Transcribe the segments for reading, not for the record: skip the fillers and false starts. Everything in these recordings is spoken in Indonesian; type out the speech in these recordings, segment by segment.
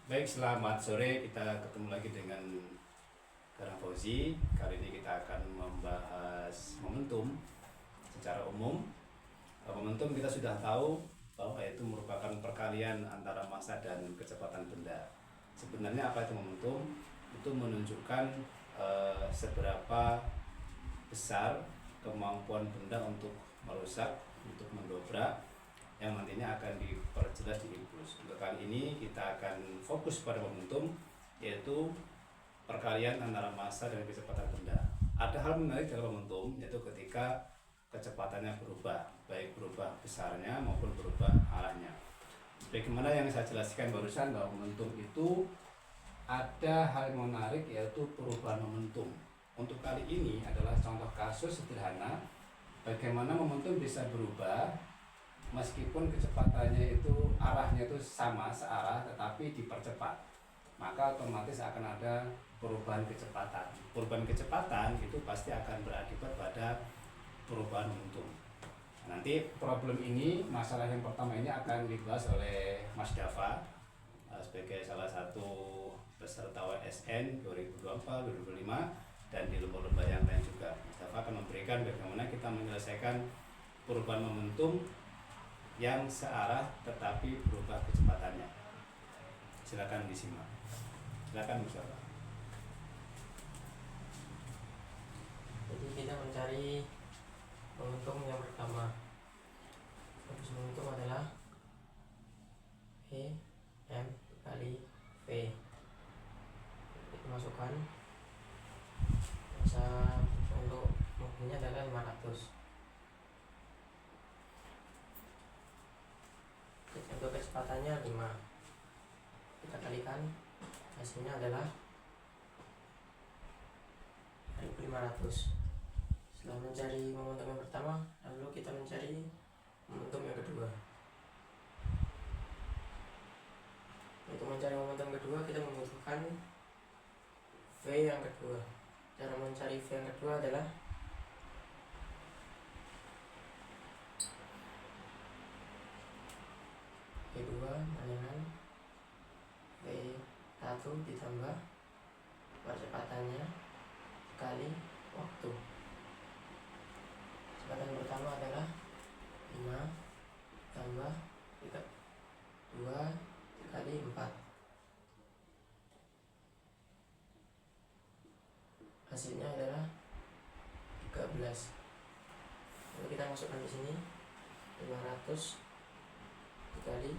Baik, selamat sore. Kita ketemu lagi dengan Garang Fauzi. Kali ini kita akan membahas momentum secara umum. Momentum kita sudah tahu bahwa itu merupakan perkalian antara massa dan kecepatan benda. Sebenarnya apa itu momentum? Itu menunjukkan seberapa besar kemampuan benda untuk merusak, untuk mendobrak, yang nantinya akan diperjelas di impuls. Untuk kali ini kita akan fokus pada momentum, yaitu perkalian antara massa dan kecepatan benda. Ada hal menarik dalam momentum, yaitu ketika kecepatannya berubah, baik berubah besarnya maupun berubah arahnya. Bagaimana yang saya jelaskan barusan, bahwa momentum itu ada hal yang menarik, yaitu perubahan momentum. Untuk kali ini adalah contoh kasus sederhana bagaimana momentum bisa berubah meskipun kecepatannya itu arahnya itu sama searah tetapi dipercepat, maka otomatis akan ada perubahan kecepatan. Perubahan kecepatan itu pasti akan berakibat pada perubahan momentum. Nanti problem ini, masalah yang pertama ini akan dibahas oleh Mas Dava sebagai salah satu peserta WSN 2024-2025 dan di lomba-lomba yang lain juga. Mas Dava akan memberikan bagaimana kita menyelesaikan perubahan momentum yang searah tetapi berubah kecepatannya. Silakan disimak. Silakan Mustafa. Jadi kita mencari momentum yang pertama. Rumus momentum adalah V M kali V. Kita masukkan masa untuk mobilnya adalah 500. Untuk kecepatannya 5, kita kalikan, hasilnya adalah 1500. Setelah mencari momentum yang pertama, lalu kita mencari momentum yang kedua. Untuk mencari momentum kedua, kita membutuhkan V yang kedua. Cara mencari V yang kedua adalah V2 dengan V1 ditambah percepatannya kali waktu. Kecepatan pertama adalah 5 tambah 2 kali 4. Hasilnya adalah 13. Lalu kita masukkan di sini 500 dikali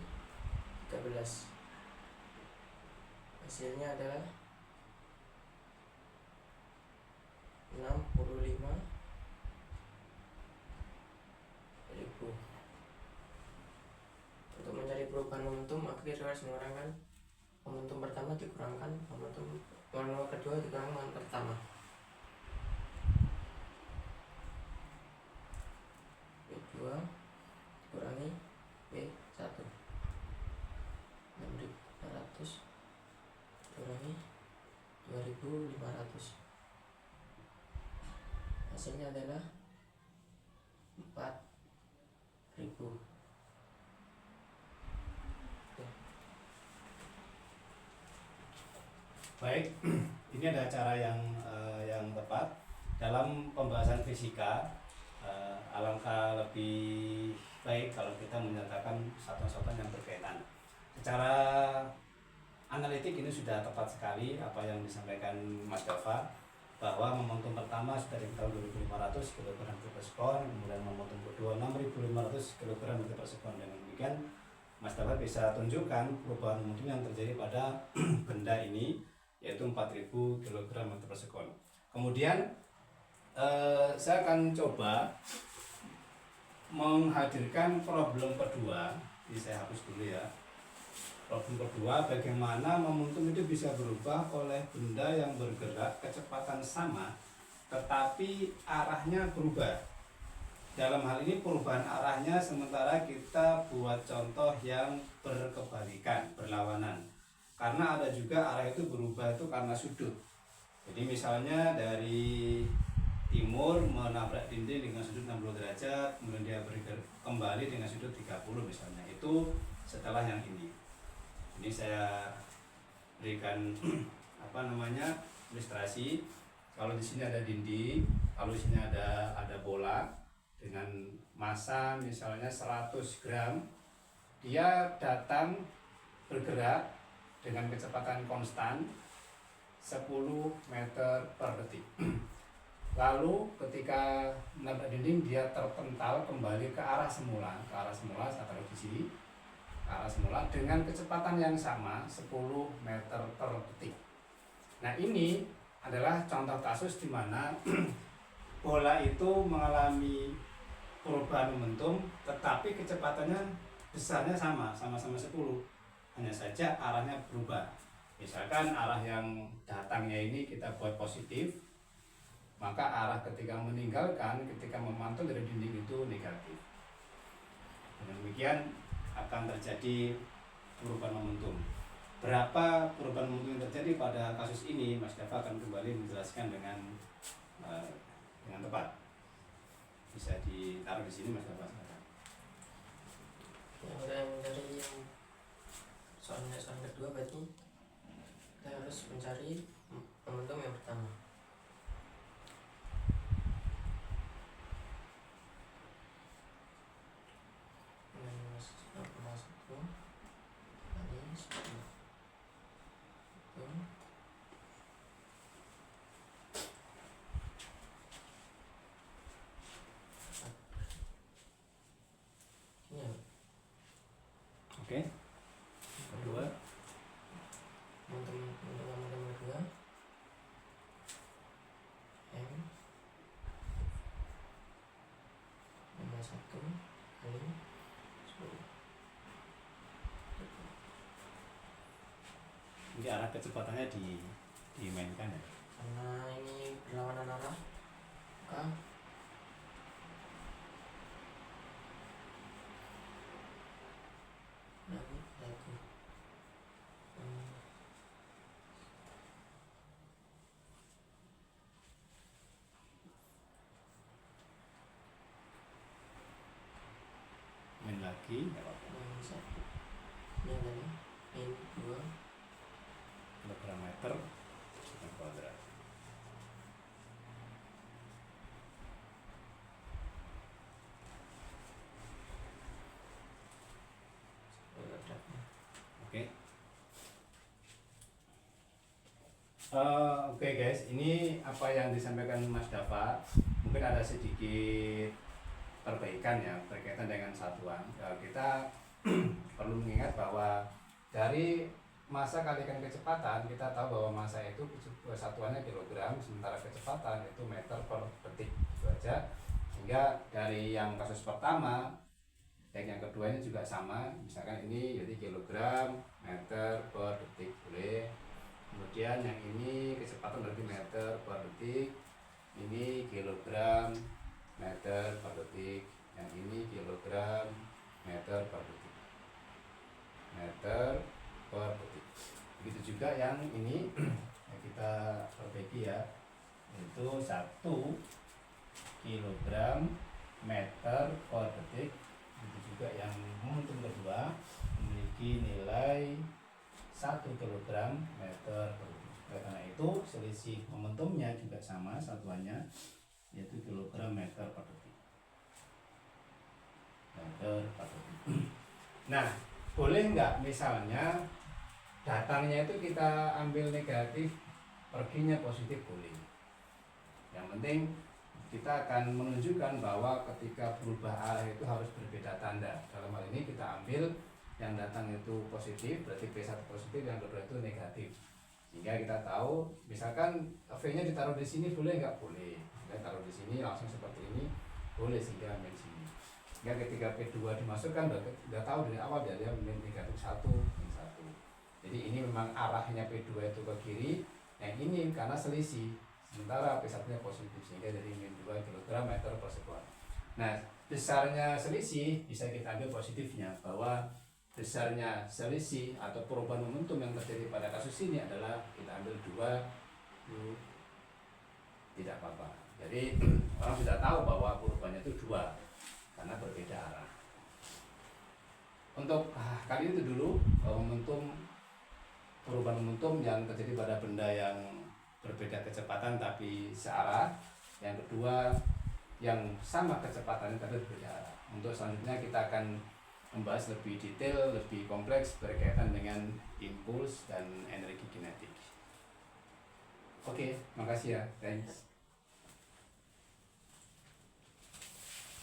13. Hasilnya adalah 65.000. Untuk mencari perubahan momentum, maka kita harus mengurangkan momentum pertama dikurangkan momentum kedua dikurangkan momentum pertama. V2 dikurangi V1, 6.500 dikurangi 2.500. Hasilnya adalah 4.000. Baik, ini ada cara yang tepat dalam pembahasan fisika. Alangkah lebih baik kalau kita menyatakan satuan-satuan yang berkaitan. Secara analitik ini sudah tepat sekali apa yang disampaikan Mas Dava, bahwa momentum pertama sudah diketahui 2500 kg per sekon, kemudian momentum kedua 6500 kg per sekon. Dengan demikian Mas Dava bisa tunjukkan perubahan momentum yang terjadi pada benda ini, yaitu 4000 kg per sekon. Kemudian saya akan coba menghadirkan problem kedua. Ini saya hapus dulu ya. Problem kedua, bagaimana momentum itu bisa berubah oleh benda yang bergerak kecepatan sama tetapi arahnya berubah. Dalam hal ini perubahan arahnya sementara kita buat contoh yang berkebalikan, berlawanan. Karena ada juga arah itu berubah itu karena sudut. Jadi misalnya dari timur menabrak dinding dengan sudut 60 derajat, kemudian dia bergerak kembali dengan sudut 30 misalnya. Itu setelah yang ini. Ini saya berikan ilustrasi. Kalau di sini ada dinding, kalau di sini ada bola dengan massa misalnya 100 gram, dia datang bergerak dengan kecepatan konstan 10 meter per detik. Lalu ketika menabrak dinding dia terpental kembali ke arah semula, saya taruh di sini, ke arah semula dengan kecepatan yang sama 10 meter per detik. Nah, ini adalah contoh kasus di mana bola itu mengalami perubahan momentum tetapi kecepatannya besarnya sama-sama 10. Hanya saja arahnya berubah. Misalkan arah yang datangnya ini kita buat positif, maka arah ketika meninggalkan, ketika memantul dari dinding itu negatif. Dengan demikian akan terjadi perubahan momentum. Berapa perubahan momentum yang terjadi pada kasus ini, Mas Dava akan kembali menjelaskan dengan tepat. Bisa ditaruh di sini, Mas Dava. Yang dari yang soal kedua berarti kita harus mencari momentum yang pertama. Oke. Kedua, momentum kedua M nomor 1 kali 10. ini arah kecepatannya dimainkan ya. Karena ini berlawanan arah, maka Main lagi, nggak apa-apa. yang satu ini adalah N 2 Kilogram meter kuadrat. kuadratnya. Oke. Oke guys, ini apa yang disampaikan Mas Dava. Mungkin ada sedikit perbaikan ya berkaitan dengan satuan. Kita perlu mengingat bahwa dari massa kalikan kecepatan, kita tahu bahwa massa itu satuannya kilogram, sementara kecepatan itu meter per detik. Itu aja. Sehingga dari yang kasus pertama dan yang keduanya juga sama. Misalkan ini jadi kilogram meter per detik boleh. Kemudian yang ini kecepatan berarti meter per detik. Ini kilogram meter per detik. Yang ini kilogram meter per detik. Meter per detik. Begitu juga yang ini yang kita perbaiki ya, itu 1 kilogram meter per detik. Begitu juga yang momentum kedua memiliki nilai 1 kilogram meter per detik. Karena itu selisih momentumnya juga sama satuannya, yaitu kilogram meter per detik. Meter per detik. Nah, boleh nggak misalnya datangnya itu kita ambil negatif, perginya positif boleh. Yang penting kita akan menunjukkan bahwa ketika berubah arah itu harus berbeda tanda. Dalam hal ini kita ambil yang datang itu positif, berarti P1 positif, yang kedua itu negatif. Sehingga kita tahu, misalkan V-nya ditaruh di sini boleh nggak? Boleh. Kita taruh di sini langsung seperti ini boleh, sehingga ambil di sini. Sehingga ketika P2 dimasukkan sudah tahu dari awal dia negatif 1, min 1. Jadi ini memang arahnya P2 itu ke kiri, yang ini karena selisih. Sementara P1-nya positif, sehingga jadi min 2 kg meter per sekuan. Nah, besarnya selisih bisa kita ambil positifnya, bahwa besarnya selisih atau perubahan momentum yang terjadi pada kasus ini adalah kita ambil 2, tidak apa-apa. Jadi orang sudah tahu bahwa perubahannya itu 2 karena berbeda arah. Untuk kali itu dulu momentum, perubahan momentum momentum yang terjadi pada benda yang berbeda kecepatan tapi searah. Yang kedua, yang sama kecepatannya tapi berbeda arah. Untuk selanjutnya kita akan membahas lebih detail, lebih kompleks berkaitan dengan impuls dan energi kinetik. Oke, makasih ya. Thanks.